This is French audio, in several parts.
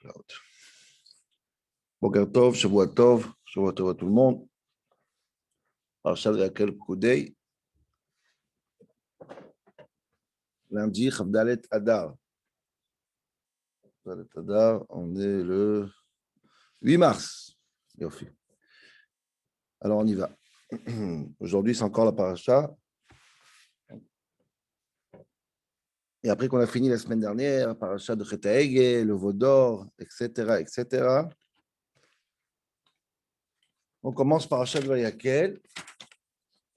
Cloud. Boker Tov, Shavua Tov à tout le monde. Parashat Vayakel Pekudei. Lundi, Chavdalet Adar. Chavdalet Adar, on est le 8 mars. Yofi. Alors on y va. Aujourd'hui, c'est encore la paracha. Et après qu'on a fini la semaine dernière, la paracha de Chet HaEgel, le veau d'or, etc. On commence parashat de Vayakel.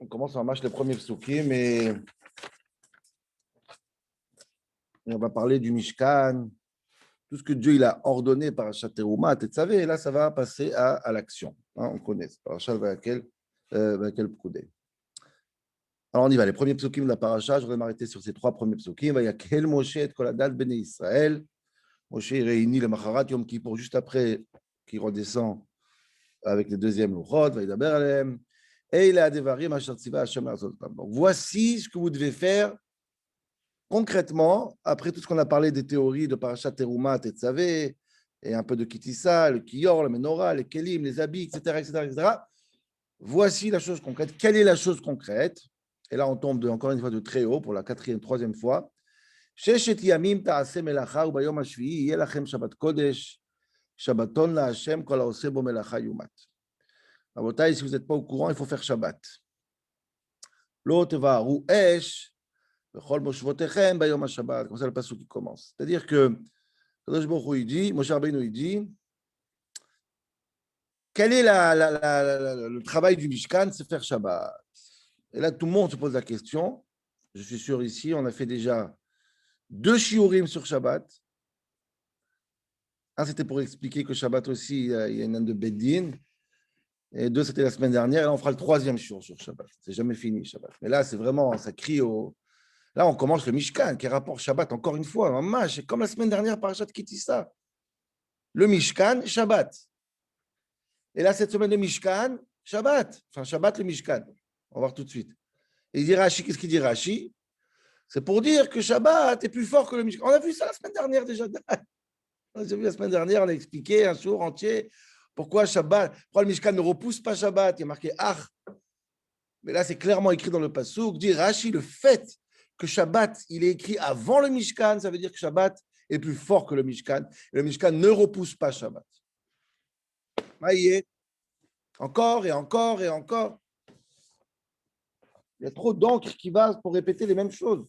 On commence en marche les premiers psukim, mais on va parler du Mishkan, tout ce que Dieu il a ordonné par Parashat Teruma, tu savais, et là ça va passer à l'action. On connaît, parashat Vayakel Pekudei. Alors on y va, les premiers psukim de la paracha, je voudrais m'arrêter sur ces trois premiers psukim. Vayakel Moshe et Kol Adat Bnei Israël. Moshe réunit le Macharat Yom Kippour juste après qu'il redescend avec les deuxièmes Luchot, Vayidaber Alehem. Et il a Devarim Asher Tziva Hashem La'asot Otam. Donc voici ce que vous devez faire concrètement, après tout ce qu'on a parlé des théories de Parashat Teruma, Tetzavé, et un peu de Kitissa, le Kiyor, la Menorah, les Kelim, les habits, etc. Voici la chose concrète. Quelle est la chose concrète? Et là, on tombe encore une fois de très haut pour la troisième fois. Sheshet yamim ta'aseh melacha ubayom hashvi'i yeh lachem Shabbat Kodesh, Shabbaton la'Hashem kol ha'oseh bo melacha yumat. Rabotai, si vous n'êtes pas au courant, il faut faire Shabbat. Lo tevaru esh comme ça, le passage qui commence. C'est-à-dire que Kadosh Baruch Hu, il dit, Moshe Rabbeinu, il dit, quel est le travail du Mishkan? C'est faire Shabbat. Et là, tout le monde se pose la question. Je suis sûr ici, on a fait déjà 2 shiurim sur Shabbat. Un, c'était pour expliquer que Shabbat aussi, il y a une âne de Beddin. Et 2, c'était la semaine dernière. Et là, on fera le 3e shiur sur Shabbat. C'est jamais fini, Shabbat. Mais là, c'est vraiment, ça crie au... Là, on commence le Mishkan, qui est rapport Shabbat, encore une fois. C'est comme la semaine dernière, Parashat Kitissa. Le Mishkan, Shabbat. Et là, cette semaine, le Mishkan, Shabbat. Enfin, Shabbat, le Mishkan. On va voir tout de suite. Et il dit Rashi, qu'est-ce qu'il dit Rashi? C'est pour dire que Shabbat est plus fort que le Mishkan. On a vu ça la semaine dernière déjà. On a vu la semaine dernière, on a expliqué un jour entier pourquoi le Mishkan ne repousse pas Shabbat. Il y a marqué Ach. Mais là, c'est clairement écrit dans le Passouk. Dit Rashi, le fait que Shabbat, il est écrit avant le Mishkan, ça veut dire que Shabbat est plus fort que le Mishkan. Et le Mishkan ne repousse pas Shabbat. Encore et encore et encore. Il y a trop d'encre qui va pour répéter les mêmes choses.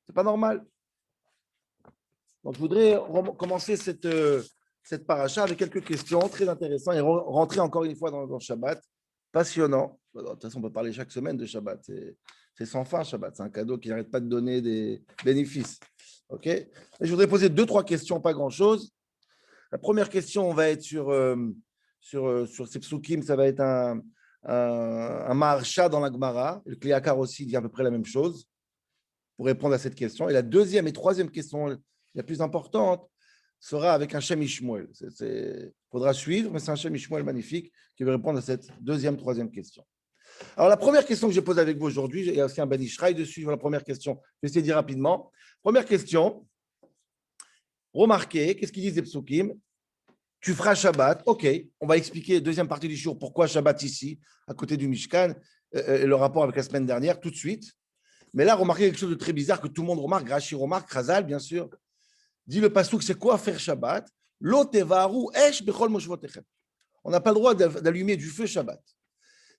C'est pas normal. Donc, je voudrais commencer cette paracha avec quelques questions très intéressantes et rentrer encore une fois dans Shabbat. Passionnant. De toute façon, on peut parler chaque semaine de Shabbat. C'est sans fin, Shabbat. C'est un cadeau qui n'arrête pas de donner des bénéfices. OK? Et je voudrais poser 2-3 questions, pas grand-chose. La première question, va être sur ces psukim. Ça va être un maharsha dans la Gemara. Le Kliakar aussi dit à peu près la même chose pour répondre à cette question. Et la deuxième et troisième question, la plus importante, sera avec un Shem Ishmuel. Il faudra suivre, mais c'est un Shem Ishmuel magnifique qui va répondre à cette deuxième, troisième question. Alors, la première question que je pose avec vous aujourd'hui, il y a aussi un Ben Ishraï dessus. La première question, je vais essayer de dire rapidement. Première question, remarquez, qu'est-ce qu'ils disent les psukim? Tu feras Shabbat, ok, on va expliquer, deuxième partie du jour, pourquoi Shabbat ici, à côté du Mishkan, et le rapport avec la semaine dernière, tout de suite. Mais là, remarquez quelque chose de très bizarre que tout le monde remarque, Rashi remarque, Chazal, bien sûr. Dit le pasuk, c'est quoi faire Shabbat? Lo tevaru esh bechol moshvotechem. On n'a pas le droit d'allumer du feu Shabbat.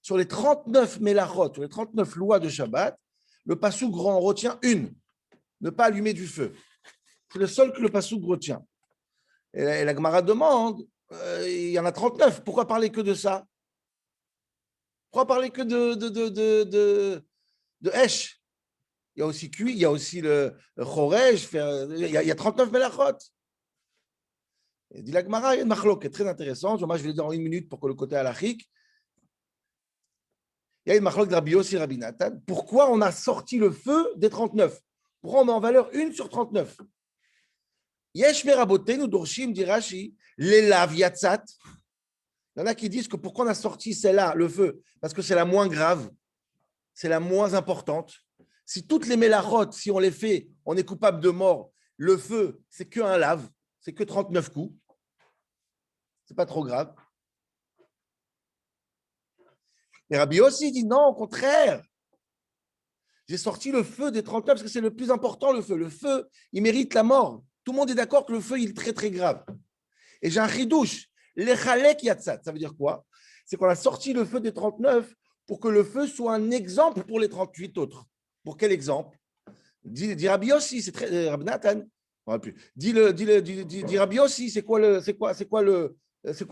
Sur les 39 mélachot, sur les 39 lois de Shabbat, le pasuk en retient une, ne pas allumer du feu. C'est le seul que le pasuk retient. Et la Gemara demande, il y en a 39, pourquoi parler que de ça? Pourquoi parler que de Esh? Il y a aussi Kui, il y a aussi le Chorej, il y a 39 mélachot. Et dit la Gemara, il y a une machlok qui est très intéressante. Moi, je vais le dire en 1 minute pour que le côté halachique. Il y a une machlok de Rabbi Yossi et Rabbi Nathan. Pourquoi on a sorti le feu des 39? Pourquoi on met en valeur 1 sur 39? Yesh merabotenu dorshim dit Rashi, l'elav yatzat. Il y en a qui disent que pourquoi on a sorti celle-là, le feu? Parce que c'est la moins grave, c'est la moins importante. Si toutes les mélachot, si on les fait, on est coupable de mort. Le feu, c'est qu'un lave, c'est que 39 coups. Ce n'est pas trop grave. Et Rabbi Yossi dit non, au contraire. J'ai sorti le feu des 39 parce que c'est le plus important, le feu. Le feu, il mérite la mort. Tout le monde est d'accord que le feu, il est très, très grave. Et j'ai un chidouche. Lechalek yatzat. Ça veut dire quoi? C'est qu'on a sorti le feu des 39 pour que le feu soit un exemple pour les 38 autres. Pour quel exemple? Dit Rabbi Yossi, c'est très. Rabbi Nathan. Dit Rabbi Yossi, c'est quoi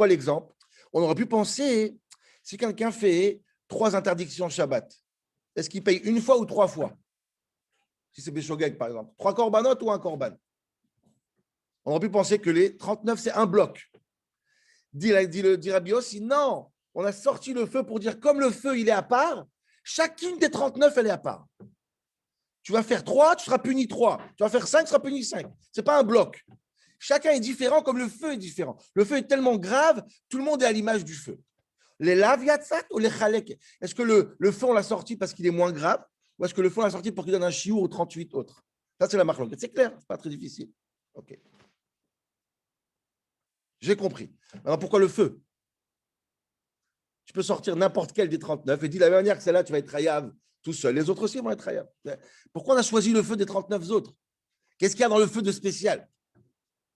l'exemple? On aurait pu penser, si quelqu'un fait 3 interdictions Shabbat, est-ce qu'il paye une fois ou 3 fois? Si c'est Béchogeg, par exemple. 3 corbanotes ou un corban? On aurait pu penser que les 39, c'est un bloc. Dit Rabbi Yossi, non, on a sorti le feu pour dire, comme le feu, il est à part, chacune des 39, elle est à part. Tu vas faire 3, tu seras puni 3. Tu vas faire 5, tu seras puni 5. Ce n'est pas un bloc. Chacun est différent comme le feu est différent. Le feu est tellement grave, tout le monde est à l'image du feu. Les lav yatzat ou les chalek? Est-ce que le feu, on l'a sorti parce qu'il est moins grave ou est-ce que le feu, on l'a sorti pour qu'il donne un chiour aux 38 autres? Ça, c'est la marque. C'est clair, ce n'est pas très difficile. OK. J'ai compris. Alors, pourquoi le feu? Tu peux sortir n'importe quel des 39 et dire de la même manière que celle-là, tu vas être hayav tout seul. Les autres aussi vont être hayav. Pourquoi on a choisi le feu des 39 autres? Qu'est-ce qu'il y a dans le feu de spécial?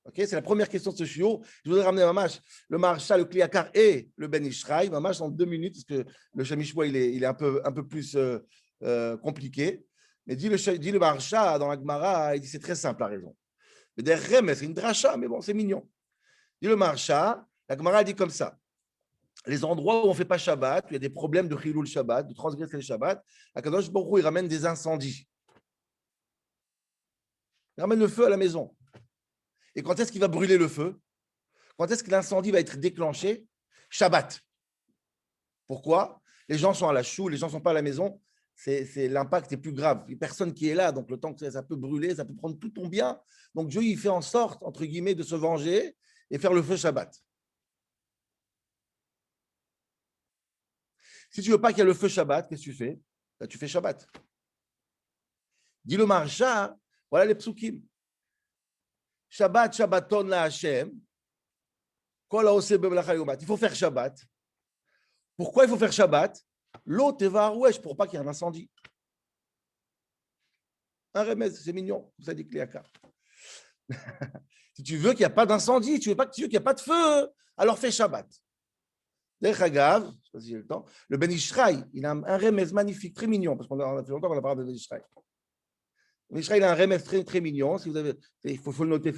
Okay, c'est la première question de ce chiot. Je voudrais ramener Mamash, le Maharsha, le Kliakar et le Ben Ishraï. Mamash en 2 minutes, parce que le Shamishwa, il est un peu plus compliqué. Mais dit le Maharsha dans la Gemara, il dit c'est très simple, la raison. Mais derrière, c'est une dracha, mais bon, c'est mignon. Dit le Maharsha, la Gemara dit comme ça. Les endroits où on ne fait pas Shabbat, où il y a des problèmes de Chilul Shabbat, de transgresser le Shabbat, Akadosh Baruch Hu, il ramène des incendies. Il ramène le feu à la maison. Et quand est-ce qu'il va brûler le feu? Quand est-ce que l'incendie va être déclenché? Shabbat. Pourquoi? Les gens sont à la choue, les gens ne sont pas à la maison. L'impact est plus grave. Il n'y a personne qui est là, donc le temps que ça peut brûler, ça peut prendre tout ton bien. Donc Dieu, il fait en sorte, entre guillemets, de se venger et faire le feu Shabbat. Si tu ne veux pas qu'il y ait le feu Shabbat, qu'est-ce que tu fais? Là, tu fais Shabbat. Dis le Maharsha, voilà les psukim. Shabbat, Shabbaton la Hashem. Il faut faire Shabbat. Pourquoi il faut faire Shabbat? L'autre va rouèche pour pas qu'il y ait un incendie. Un remède, c'est mignon. Vous avez dit Kliaka. Si tu veux qu'il n'y a pas d'incendie, tu veux qu'il n'y a pas de feu, alors fais Shabbat. D'ailleurs, je ne sais pas si j'ai le temps. Le Ben Ishraï, il a un remède magnifique, très mignon, parce qu'on a fait longtemps qu'on a parlé de Ben Ishraï. Ben Ishraï, il a un remède très, très mignon. Si vous avez, il faut le noter.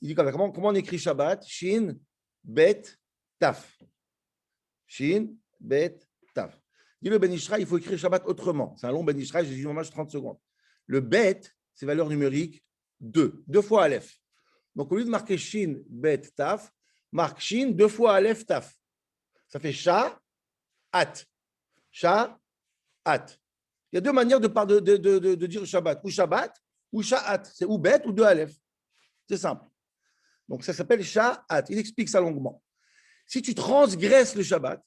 Il dit comment on écrit Shabbat? Shin, Bet, Taf. Shin, Bet, Taf. Dit le Ben Ishraï, il faut écrire Shabbat autrement. C'est un long Ben Ishraï, j'ai dit vraiment 30 secondes. Le Bet, c'est valeur numérique 2. 2 fois Aleph. Donc, au lieu de marquer Shin, Bet, Taf, marque Shin 2 fois Aleph, Taf. Ça fait Sha, At. Sha, At. Il y a 2 manières de dire Shabbat. Ou Shabbat, ou Sha'at. C'est ou Bet ou 2 Aleph. C'est simple. Donc, ça s'appelle Sha'at. Il explique ça longuement. Si tu transgresses le Shabbat,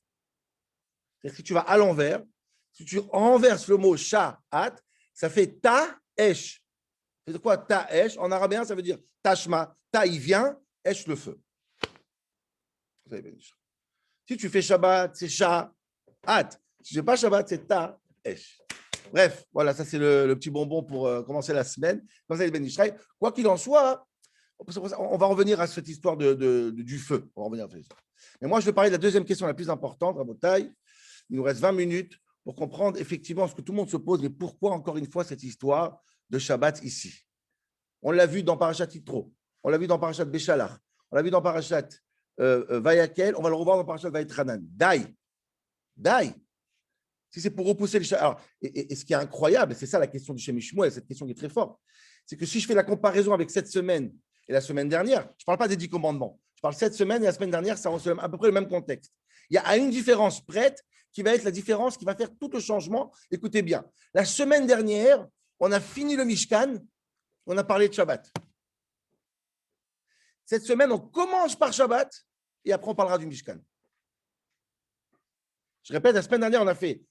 c'est-à-dire que si tu vas à l'envers, si tu renverses le mot Sha'at, ça fait Ta-esh. C'est quoi Ta-esh? En arabien, ça veut dire Tashma. Ta, il vient, Esh, le feu. Si tu fais Shabbat, c'est Sha'at. Si tu ne fais pas Shabbat, c'est Ta-esh. Bref, voilà, ça c'est le petit bonbon pour commencer la semaine. Quoi qu'il en soit, on va revenir à cette histoire du feu. On va revenir à cette histoire. Mais moi, je vais parler de la deuxième question la plus importante, Rabotai. Il nous reste 20 minutes pour comprendre effectivement ce que tout le monde se pose et pourquoi, encore une fois, cette histoire de Shabbat ici. On l'a vu dans Parashat Yitro, on l'a vu dans Parashat Béchalach, on l'a vu dans Parashat Vayakel, on va le revoir dans Parashat Vayetranan. Dai. Si c'est pour repousser le Shabbat. Et ce qui est incroyable, c'est ça la question du Shem Shmuel, cette question qui est très forte, c'est que si je fais la comparaison avec cette semaine et la semaine dernière, je ne parle pas des 10 commandements, je parle cette semaine et la semaine dernière, ça a à peu près le même contexte. Il y a une différence prête qui va être la différence qui va faire tout le changement. Écoutez bien, la semaine dernière, on a fini le Mishkan, on a parlé de Shabbat. Cette semaine, on commence par Shabbat et après on parlera du Mishkan. Je répète, la semaine dernière, on a fait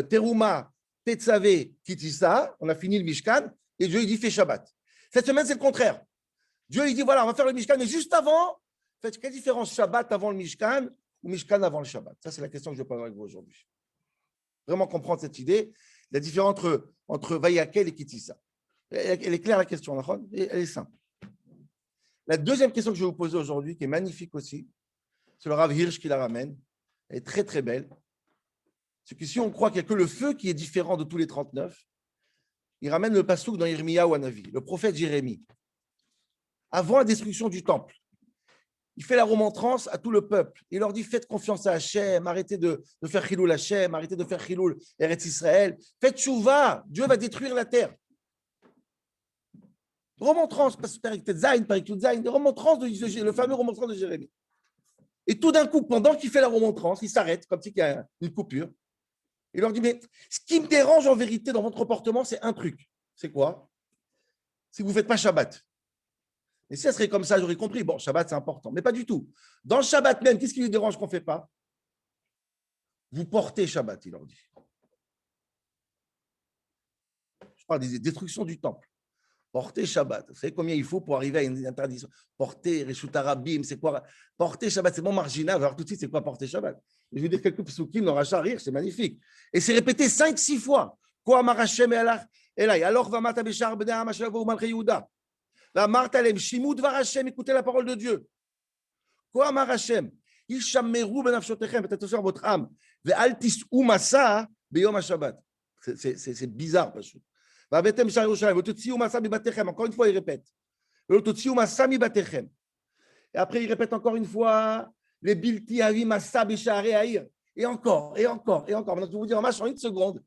Teruma, Tetzavé, Kitissa, on a fini le Mishkan et Dieu il dit fait Shabbat. Cette semaine, c'est le contraire. Dieu, il dit, voilà, on va faire le Mishkan, mais juste avant, faites quelle différence Shabbat avant le Mishkan ou Mishkan avant le Shabbat? Ça, c'est la question que je vais poser avec vous aujourd'hui. Vraiment comprendre cette idée, la différence entre Vayakel et Kitissa. Elle est claire, la question, elle est simple. La deuxième question que je vais vous poser aujourd'hui, qui est magnifique aussi, c'est le Rav Hirsch qui la ramène. Elle est très, très belle. C'est que si on croit qu'il n'y a que le feu qui est différent de tous les 39, il ramène le pasouk dans Yirmiyahu ou Hanavi, le prophète Jérémie. Avant la destruction du temple, il fait la remontrance à tout le peuple. Il leur dit, faites confiance à Hachem, arrêtez de faire Chiloul Hachem, arrêtez de faire Chiloul Eretz Israël. Faites Tchouva, Dieu va détruire la terre. Remontrance, remontrance le fameux remontrance de Jérémie. Et tout d'un coup, pendant qu'il fait la remontrance, il s'arrête, comme s'il y a une coupure. Il leur dit, mais ce qui me dérange en vérité dans votre comportement, c'est un truc. C'est quoi? C'est que vous ne faites pas Shabbat. Et si ça serait comme ça, j'aurais compris. Bon, Shabbat, c'est important. Mais pas du tout. Dans le Shabbat même, qu'est-ce qui lui dérange qu'on ne fait pas? Vous portez Shabbat, il leur dit. Je parle des destructions du temple. Porter Shabbat. Vous savez combien il faut pour arriver à une interdiction? Porter Reshut Arabim, c'est quoi? Porter Shabbat, c'est bon marginal. Alors tout de suite, c'est quoi porter Shabbat? Je vais dire quelques psukim dans Racha Rire, c'est magnifique. Et c'est répété 5-6 fois. Quoi Marachem et là, alors va mata beshar bnei Hamashav ou Malchei Yehuda. Va martalem shimut varachem, écoutez la parole de Dieu. Quoi Marachem? Il shammeru benafshotechem, faites attention à votre âme. Ve altis umasa beyom Shabbat. C'est bizarre, parce que. Encore une fois, il répète. Et après, il répète encore une fois les bilti avi massa beshare haïr. Et encore, et encore, et encore. Maintenant, je vais vous dire en marche en une seconde.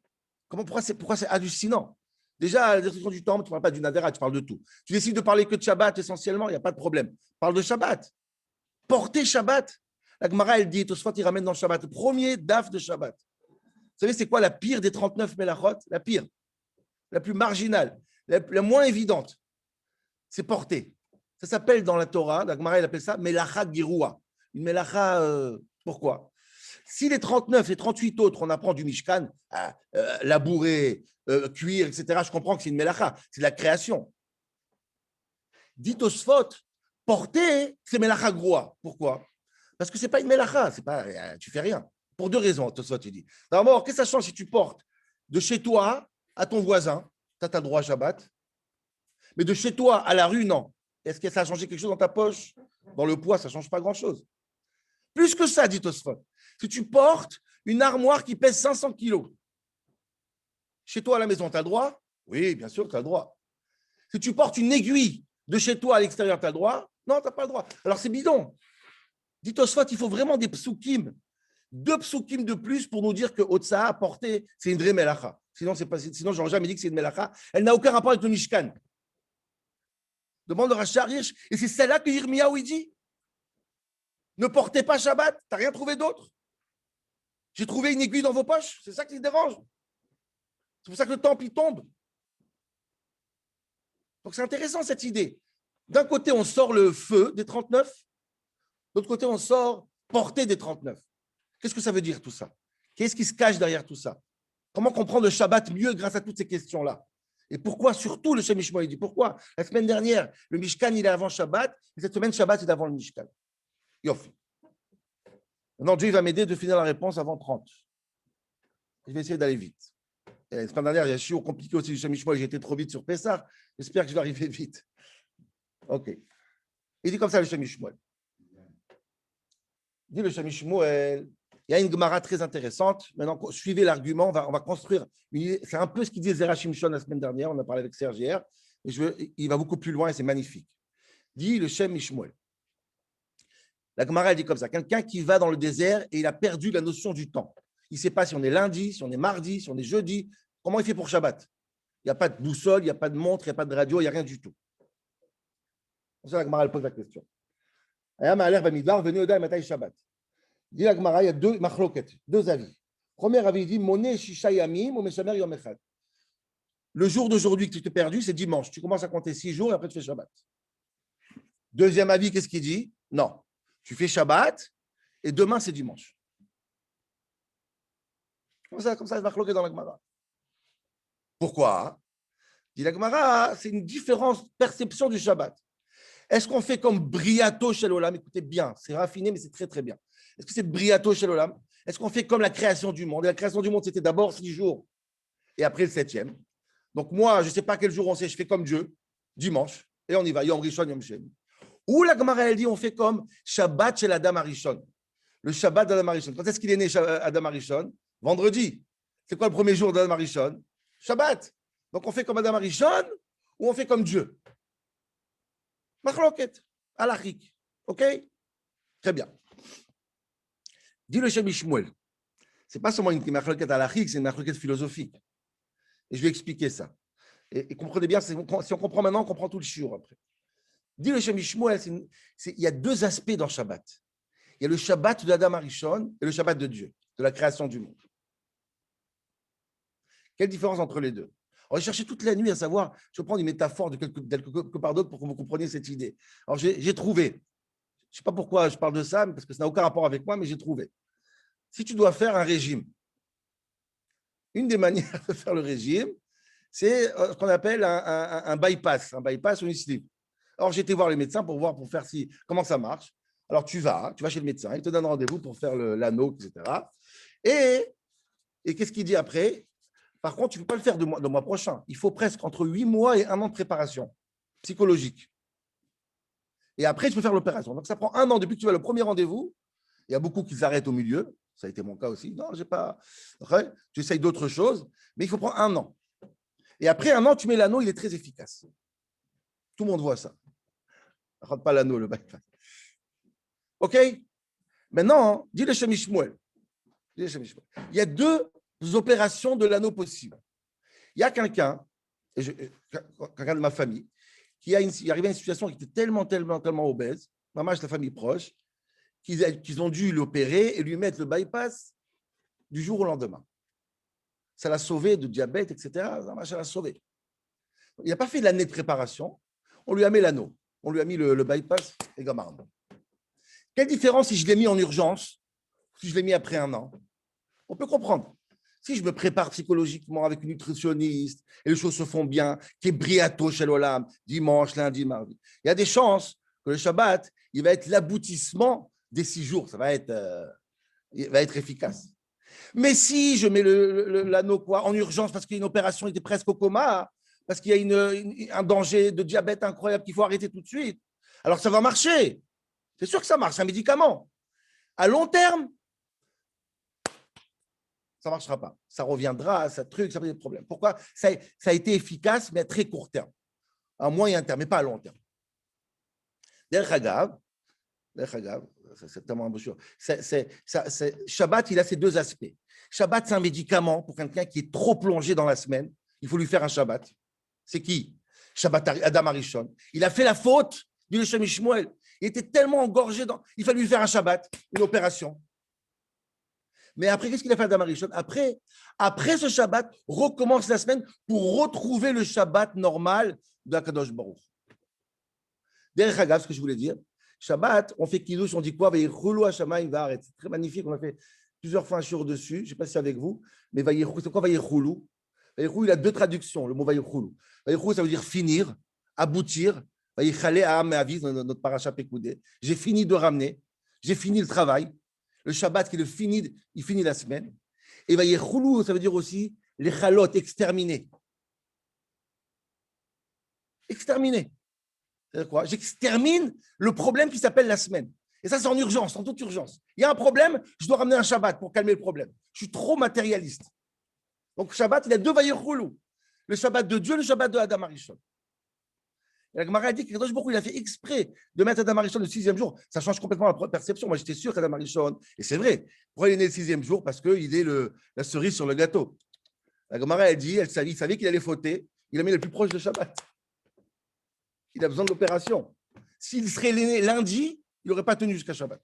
Pourquoi c'est hallucinant? Déjà, la destruction du temple, tu ne parles pas du Nadera, tu parles de tout. Tu décides de parler que de Shabbat essentiellement, il n'y a pas de problème. Parle de Shabbat. Porter Shabbat. La Gemara, elle dit, Tosfot, il ramène dans le Shabbat. Le premier daf de Shabbat. Vous savez, c'est quoi la pire des 39 Melachot? La pire. La plus marginale, la moins évidente, c'est porter. Ça s'appelle dans la Torah, la Gemara, elle appelle ça Melacha Giroua. Une Melacha, pourquoi? Si les 39, les 38 autres, on apprend du Mishkan, labourer, cuire, etc., je comprends que c'est une Melacha, c'est de la création. Dit Tosfot, porter, c'est Melacha Giroua. Pourquoi? Parce que ce n'est pas une Melacha, tu fais rien. Pour deux raisons, Tosfot, il dit. D'abord, qu'est-ce que ça change si tu portes de chez toi à ton voisin, tu as le droit à Shabbat. Mais de chez toi à la rue, non. Est-ce que ça a changé quelque chose dans ta poche? Dans le poids, ça ne change pas grand-chose. Plus que ça, dit Tosfot. Si tu portes une armoire qui pèse 500 kilos, chez toi à la maison, tu as le droit? Oui, bien sûr, tu as le droit. Si tu portes une aiguille de chez toi à l'extérieur, tu as le droit? Non, tu n'as pas le droit. Alors c'est bidon. Dit Tosfot, il faut vraiment des psukim. 2 psukim de plus pour nous dire que Otsaha, porter, c'est une vraie melacha. Sinon, je n'aurais jamais dit que c'est une melacha. Elle n'a aucun rapport avec le Mishkan. Demande le Racha Hirsch. Et c'est celle-là que Yirmiyahu dit. Ne portez pas Shabbat. Tu n'as rien trouvé d'autre? J'ai trouvé une aiguille dans vos poches. C'est ça qui te dérange. C'est pour ça que le temple, il tombe. Donc, c'est intéressant, cette idée. D'un côté, on sort le feu des 39. De l'autre côté, on sort porter des 39. Qu'est-ce que ça veut dire, tout ça? Qu'est-ce qui se cache derrière tout ça? Comment comprendre le Shabbat mieux grâce à toutes ces questions-là? Et pourquoi, surtout, le Shem Mishmoah, il dit pourquoi? La semaine dernière, le Mishkan, il est avant Shabbat, et cette semaine, Shabbat, est avant le Mishkan. Yof. Maintenant, Dieu va m'aider de finir la réponse avant 30. Je vais essayer d'aller vite. Et la semaine dernière, il y a un chiot compliqué aussi du Shem Mishmoah, j'ai été trop vite sur Pessah. J'espère que je vais arriver vite. OK. Il dit comme ça, le Shem Mishmoah. Il dit le Shem Mishmoah. Il y a une Gemara très intéressante. Maintenant, suivez l'argument. On va construire. C'est un peu ce qu'il disait Zera Shimshon la semaine dernière. On a parlé avec Serge hier. Il va beaucoup plus loin et c'est magnifique. Dit le Shem Mishmoel. La Gemara dit comme ça. Quelqu'un qui va dans le désert et il a perdu la notion du temps. Il ne sait pas si on est lundi, si on est mardi, si on est jeudi. Comment il fait pour Shabbat? Il n'y a pas de boussole, il n'y a pas de montre, il n'y a pas de radio, il n'y a rien du tout. Comme ça, la Gemara pose la question. Ayam Aler Bamidbar, venu Oda et Matai Shabbat. Dit la Gemara, il y a 2 machloket, 2 avis. Premier avis, il dit Moné Shisha Yamim ou Meshamer Yom Echad. Le jour d'aujourd'hui que tu t'es perdu, c'est dimanche. Tu commences à compter 6 jours et après tu fais Shabbat. Deuxième avis, qu'est-ce qu'il dit? Non. Tu fais Shabbat et demain c'est dimanche. Comme ça, il va machloket dans la Gemara. Pourquoi? Dit la Gemara, c'est une différente perception du Shabbat. Est-ce qu'on fait comme Briato Shel Olam? Écoutez bien, c'est raffiné, mais c'est très, très bien. Est-ce que c'est Briato Shel Olam? Est-ce qu'on fait comme la création du monde? Et la création du monde, c'était d'abord 6 jours et après le 7e. Donc moi, je ne sais pas quel jour on sait, je fais comme Dieu, dimanche, et on y va, Yom Rishon, Yom Shem. Ou la Gemara, elle dit, on fait comme Shabbat chez Adam Arishon. Le Shabbat d'Adam Arishon. Quand est-ce qu'il est né, Adam Arishon? Vendredi. C'est quoi le premier jour d'Adam Arishon? Shabbat. Donc on fait comme Adam Arishon ou on fait comme Dieu? Machloket, halachik. OK? Très bien. Dit le Shem Shmuel. Ce n'est pas seulement une machloket halachik, c'est une machloket philosophique. Et je vais expliquer ça. Et comprenez bien, si on comprend maintenant, on comprend tout le shiur après. Dit le Shem Shmuel, il y a 2 aspects dans Shabbat. Il y a le Shabbat de Adam Arishon et le Shabbat de Dieu, de la création du monde. Quelle différence entre les deux? On va chercher toute la nuit à savoir, je vais prendre une métaphore de quelque part d'autre pour que vous compreniez cette idée. Alors j'ai trouvé, je ne sais pas pourquoi je parle de ça, parce que ça n'a aucun rapport avec moi, mais j'ai trouvé. Si tu dois faire un régime, une des manières de faire le régime, c'est ce qu'on appelle un bypass ou une sleeve. Alors j'ai été voir les médecins pour faire comment ça marche. Alors tu vas chez le médecin, il te donne rendez-vous pour faire l'anneau, etc. Et qu'est-ce qu'il dit après? Par contre, tu ne peux pas le faire le mois prochain. Il faut presque entre 8 mois et 1 an de préparation psychologique. Et après, tu peux faire l'opération. Donc, ça prend 1 an depuis que tu vas le premier rendez-vous. Il y a beaucoup qui s'arrêtent au milieu. Ça a été mon cas aussi. Non, j'ai pas. Après, tu essayes d'autres choses, mais il faut prendre 1 an. Et après 1 an, tu mets l'anneau, il est très efficace. Tout le monde voit ça. Ne rentre pas l'anneau, le bypass. OK? Maintenant, dis le Shem Shmuel. Il y a 2 opérations de l'anneau possibles. Il y a quelqu'un de ma famille, qui est arrivé à une situation qui était tellement obèse, maman, la famille proche, qu'ils ont dû l'opérer et lui mettre le bypass du jour au lendemain. Ça l'a sauvé de diabète, etc. Ça l'a sauvé. Il n'a pas fait l'année de préparation. On lui a mis l'anneau. On lui a mis le bypass et gamarde. Quelle différence si je l'ai mis en urgence, si je l'ai mis après 1 an? On peut comprendre. Si je me prépare psychologiquement avec une nutritionniste et les choses se font bien, qui est Briato Shel Olam, dimanche, lundi, mardi, il y a des chances que le Shabbat, il va être l'aboutissement des 6 jours. Ça va être efficace. Mais si je mets l'anneau en urgence parce qu'il y a une opération, il était presque au coma, parce qu'il y a un danger de diabète incroyable qu'il faut arrêter tout de suite, alors ça va marcher. C'est sûr que ça marche, c'est un médicament. À long terme, ça ne marchera pas. Ça reviendra, ça pose des problèmes. Pourquoi? Ça a été efficace, mais à très court terme. À moyen terme, mais pas à long terme. Derech Hagav, c'est tellement embaucheur. Shabbat, il a ces 2 aspects. Shabbat, c'est un médicament pour quelqu'un qui est trop plongé dans la semaine. Il faut lui faire un Shabbat. C'est qui? Shabbat Adam Arishon. Il a fait la faute, dit le Shem Shmuel. Il était tellement engorgé. Il fallait lui faire un Shabbat, une opération. Mais après, qu'est-ce qu'il a fait Adam Arishon? Après ce Shabbat, recommence la semaine pour retrouver le Shabbat normal de Kadosh Baruch. Derech Hagav, ce que je voulais dire, Shabbat, on fait Kiddush, on dit quoi? C'est très magnifique, on a fait plusieurs fois un shiur dessus, je ne sais pas si c'est avec vous, mais c'est quoi Vayichulu? Vayichulu, il a 2 traductions, le mot Vayichulu. Vayichulu, ça veut dire finir, aboutir. Vayichale Aham Me'aviv, notre paracha Pekoudé. J'ai fini de ramener, j'ai fini le travail. Le Shabbat, il finit la semaine. Et Vayichulu, ça veut dire aussi les chalot, exterminer. Exterminer. C'est-à-dire quoi? J'extermine le problème qui s'appelle la semaine. Et ça, c'est en urgence, en toute urgence. Il y a un problème, je dois ramener un Shabbat pour calmer le problème. Je suis trop matérialiste. Donc, Shabbat, il y a 2 Vayichulu. Le Shabbat de Dieu, le Shabbat de Adam Arishon. Et la Gemara a dit qu'il a fait exprès de mettre Adam Arishon le 6e jour. Ça change complètement la perception. Moi, j'étais sûr qu'Adam Arishon, et c'est vrai, pourquoi il est né le 6e jour? Parce qu'il est la cerise sur le gâteau. La Gemara a dit, il savait qu'il allait fauter, il a mis le plus proche de Shabbat. Il a besoin de l'opération. S'il serait né lundi, il n'aurait pas tenu jusqu'à Shabbat.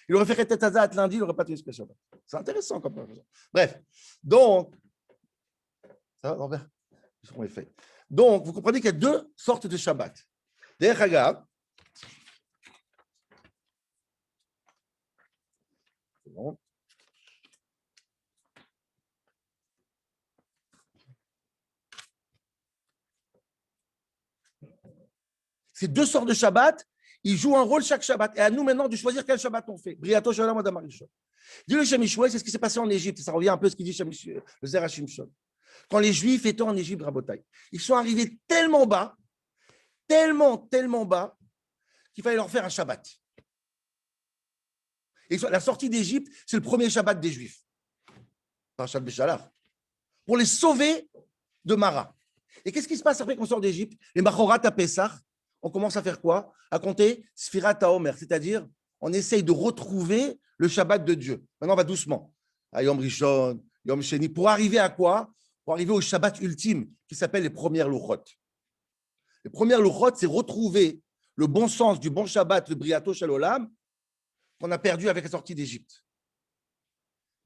Il aurait fait Retetazat lundi, il n'aurait pas tenu jusqu'à Shabbat. C'est intéressant comme comparaison. Bref, donc, ça va, Robert? Donc, vous comprenez qu'il y a 2 sortes de Shabbat. Derech Hagav, c'est bon. Ces deux sortes de Shabbat, ils jouent un rôle chaque Shabbat. Et à nous maintenant de choisir quel Shabbat on fait. Briato Shalom Adam Arishon. Dit le Shem Shmuel, c'est ce qui s'est passé en Égypte. Ça revient un peu à ce qu'il dit le Zerah Shimshon. Quand les Juifs étaient en Égypte, Rabotai, ils sont arrivés tellement bas, tellement bas, qu'il fallait leur faire un Shabbat. Et la sortie d'Égypte, c'est le premier Shabbat des Juifs. Parashat Béchalach. Pour les sauver de Mara. Et qu'est-ce qui se passe après qu'on sort d'Égypte? Les Machorat à Pessah, on commence à faire quoi? À compter Sfirat HaOmer, c'est-à-dire on essaye de retrouver le Shabbat de Dieu. Maintenant, on va doucement. À Yom Rishon, Yom Sheni, pour arriver à quoi? Pour arriver au Shabbat ultime, qui s'appelle les premières Luchot. Les premières Luchot, c'est retrouver le bon sens du bon Shabbat, le Briato Shalolam, qu'on a perdu avec la sortie d'Égypte.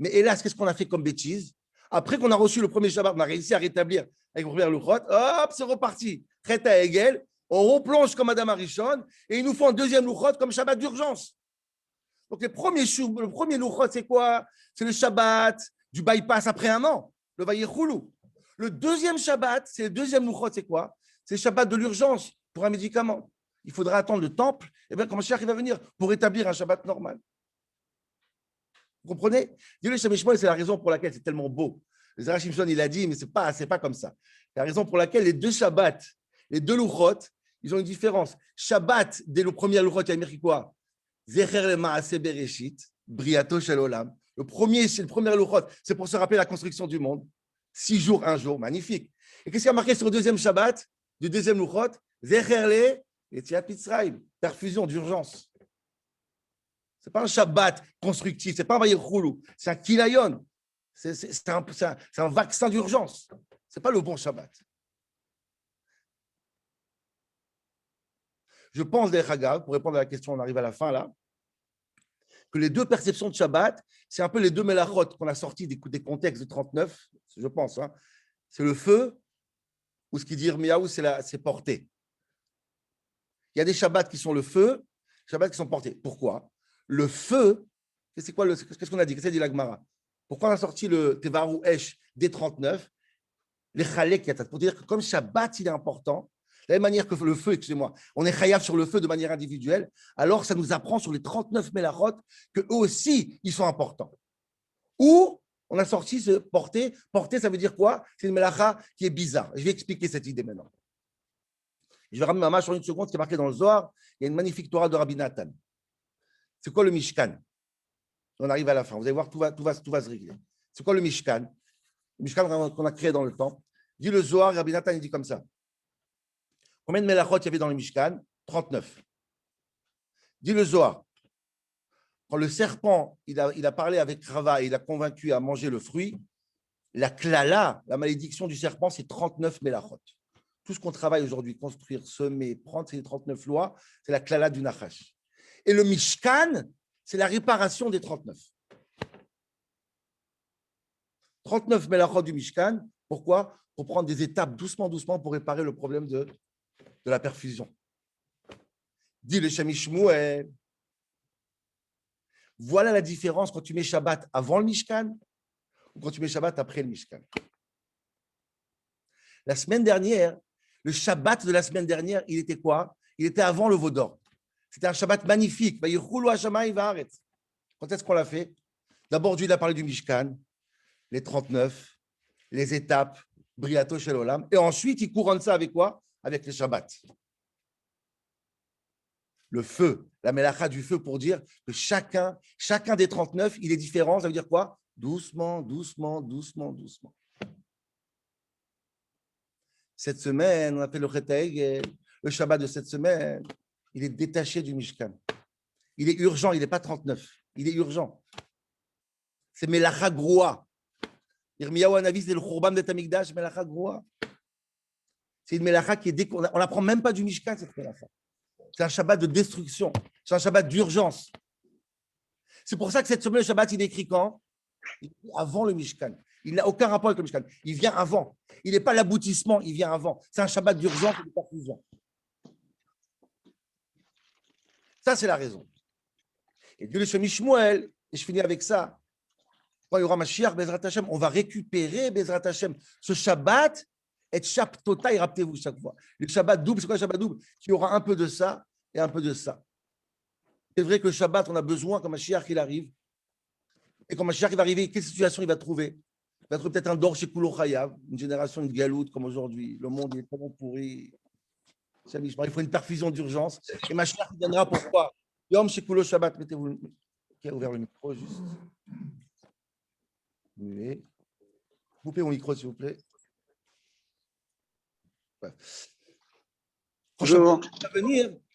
Mais hélas, qu'est-ce qu'on a fait comme bêtise? Après qu'on a reçu le premier Shabbat, on a réussi à rétablir avec les premières Luchot, hop, c'est reparti. Chet à Hegel, on replonge comme Adam Arishon, et il nous faut un deuxième Luchot comme Shabbat d'urgence. Donc le premier Luchot, c'est quoi? C'est le Shabbat du bypass après un an, le Vayechoulou. Le deuxième Shabbat, c'est le deuxième Luchot, c'est quoi? C'est le Shabbat de l'urgence pour un médicament. Il faudra attendre le temple, et bien quand Mashiach va venir pour établir un Shabbat normal. Vous comprenez? Dis le Shem Shmuel, c'est la raison pour laquelle c'est tellement beau. Le Zerah Shimshon, il a dit, mais ce n'est pas comme ça. C'est la raison pour laquelle les deux Shabbats, les deux Luchot, ils ont une différence. Shabbat, dès le premier Luchot, il y a marqué quoi? Zecher le Maaseh Bereshit, Briato Shel Olam. Le premier Luchot, c'est pour se rappeler la construction du monde. 6 jours, 1 jour, magnifique. Et qu'est-ce qu'il y a marqué sur le deuxième Shabbat, du deuxième Luchot? Zecher le Yetziat Mitzrayim, perfusion d'urgence. Ce n'est pas un Shabbat constructif, ce n'est pas un Vayechoulou, c'est un Kilayon. C'est un vaccin d'urgence. Ce n'est pas le bon Shabbat. Je pense, Hagav, pour répondre à la question, on arrive à la fin là, que les deux perceptions de Shabbat, c'est un peu les deux Melachot qu'on a sortis des contextes de 39, je pense. Hein. C'est le feu, ou ce qui dit Yirmiyahu, c'est porté. Il y a des Shabbats qui sont le feu, des Shabbats qui sont portés. Pourquoi? Le feu, c'est quoi qu'est-ce qu'on a dit? Qu'est-ce que dit la Gemara? Pourquoi on a sorti le Tevaru Esh des 39, les Chalek Yatat, pour dire que comme Shabbat, il est important, de la même manière que le feu, excusez-moi, on est chayav sur le feu de manière individuelle, alors ça nous apprend sur les 39 Melachot qu'eux aussi, ils sont importants. Ou on a sorti ce porter. Porter, ça veut dire quoi? C'est une Melacha qui est bizarre. Je vais expliquer cette idée maintenant. Je vais ramener ma main sur une seconde, qui est marqué dans le Zohar. Il y a une magnifique Torah de Rabbi Nathan. C'est quoi le Mishkan? On arrive à la fin. Vous allez voir, tout va se régler. C'est quoi le Mishkan? Le Mishkan qu'on a créé dans le temps. Dit le Zohar, Rabbi Nathan, il dit comme ça. Combien de Melachot il y avait dans le Mishkan? 39. Dit le Zohar. Quand le serpent, il a parlé avec Rava et il a convaincu à manger le fruit, la klala, la malédiction du serpent, c'est 39 Melachot. Tout ce qu'on travaille aujourd'hui, construire, semer, prendre ces 39 lois, c'est la klala du Nachash. Et le Mishkan, c'est la réparation des 39. 39 Melachot du Mishkan, pourquoi? Pour prendre des étapes doucement pour réparer le problème de la perfusion. Dit le Shem Shmuel. Voilà la différence quand tu mets Shabbat avant le Mishkan ou quand tu mets Shabbat après le Mishkan. La semaine dernière, le Shabbat de la semaine dernière, il était quoi? Il était avant le Vaudor. C'était un Shabbat magnifique. Quand est-ce qu'on l'a fait? D'abord, Dieu il a parlé du Mishkan, les 39, les étapes, Briato Shel Olam, et ensuite il couronne ça avec quoi? Avec le Shabbat. Le feu, la mélacha du feu pour dire que chacun des 39, il est différent. Ça veut dire quoi? Doucement. Cette semaine, on appelle le Chet, le Shabbat de cette semaine, il est détaché du Mishkan. Il est urgent, il n'est pas 39. Il est urgent. C'est mélacha groa. Yirmiyahu Hanavi, c'est le Khurban de Tamikdash, mélacha groa. C'est une mélacha qui est on n'apprend même pas du Mishkan, cette mélacha. C'est un Shabbat de destruction. C'est un Shabbat d'urgence. C'est pour ça que cette semaine, le Shabbat, il est écrit quand? Avant le Mishkan. Il n'a aucun rapport avec le Mishkan. Il vient avant. Il n'est pas l'aboutissement, il vient avant. C'est un Shabbat d'urgence et de perfusion. Ça, c'est la raison. Et Dieu le Shem Shmuel, et je finis avec ça. Quand il y aura Mashiach, Bezrat Hashem, on va récupérer Bezrat Hashem ce Shabbat Et Shabtotai, rappelez-vous chaque fois. Le Shabbat double, c'est quoi le Shabbat double? Il y aura un peu de ça et un peu de ça. C'est vrai que le Shabbat, on a besoin, comme un Mashiach qu'il arrive. Et quand Mashiach va arriver, quelle situation il va trouver? Il va trouver peut-être un Dor chez Kulo Chayav, une génération de galoute comme aujourd'hui. Le monde est tellement pourri. Il faut une perfusion d'urgence. Et Mashiach viendra pourquoi? Yom chez Kulo Shabbat. Mettez-vous. Qui a ouvert le micro juste? Oui. Coupez mon micro, s'il vous plaît. Ouais. Quand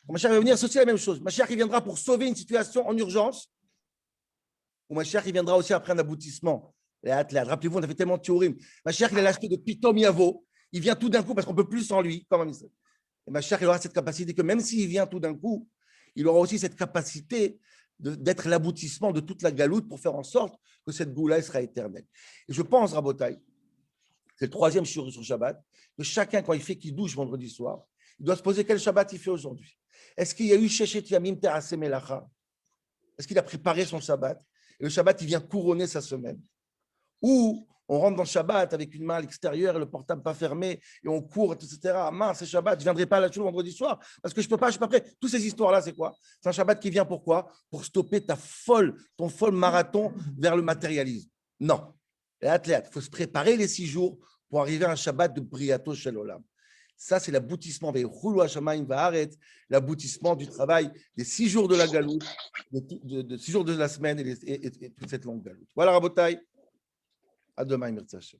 Mashiach va venir, c'est aussi la même chose. Mashiach il viendra pour sauver une situation en urgence. Ou Mashiach il viendra aussi après un aboutissement. Rappelez-vous, on a fait tellement de théories. Mashiach il a l'aspect de Pitom Yavo. Il vient tout d'un coup parce qu'on ne peut plus sans lui. Et Mashiach il aura cette capacité que même s'il vient tout d'un coup, il aura aussi cette capacité d'être l'aboutissement de toute la galoute pour faire en sorte que cette goula sera éternelle. Et je pense, Rabotai, c'est le troisième sur Shabbat, que chacun, quand il fait qu'il douche vendredi soir, il doit se poser quel Shabbat il fait aujourd'hui. Est-ce qu'il y a eu Shechet Yamim Terase Melacha? Est-ce qu'il a préparé son Shabbat? Et le Shabbat, il vient couronner sa semaine. Ou on rentre dans le Shabbat avec une main à l'extérieur et le portable pas fermé et on court, etc. Ah, mince, c'est Shabbat, je ne viendrai pas à la choule vendredi soir parce que je ne peux pas, je ne suis pas prêt. Toutes ces histoires-là, c'est quoi? C'est un Shabbat qui vient pourquoi? Pour stopper ton folle marathon vers le matérialisme. Non. Les athlètes, il faut se préparer les 6 jours pour arriver à un Shabbat de Briato Shel Olam. Ça, c'est l'aboutissement, l'aboutissement du travail des 6 jours de la galoute, de 6 jours de la semaine et toute cette longue galoute. Voilà, Rabotai. À demain, merci.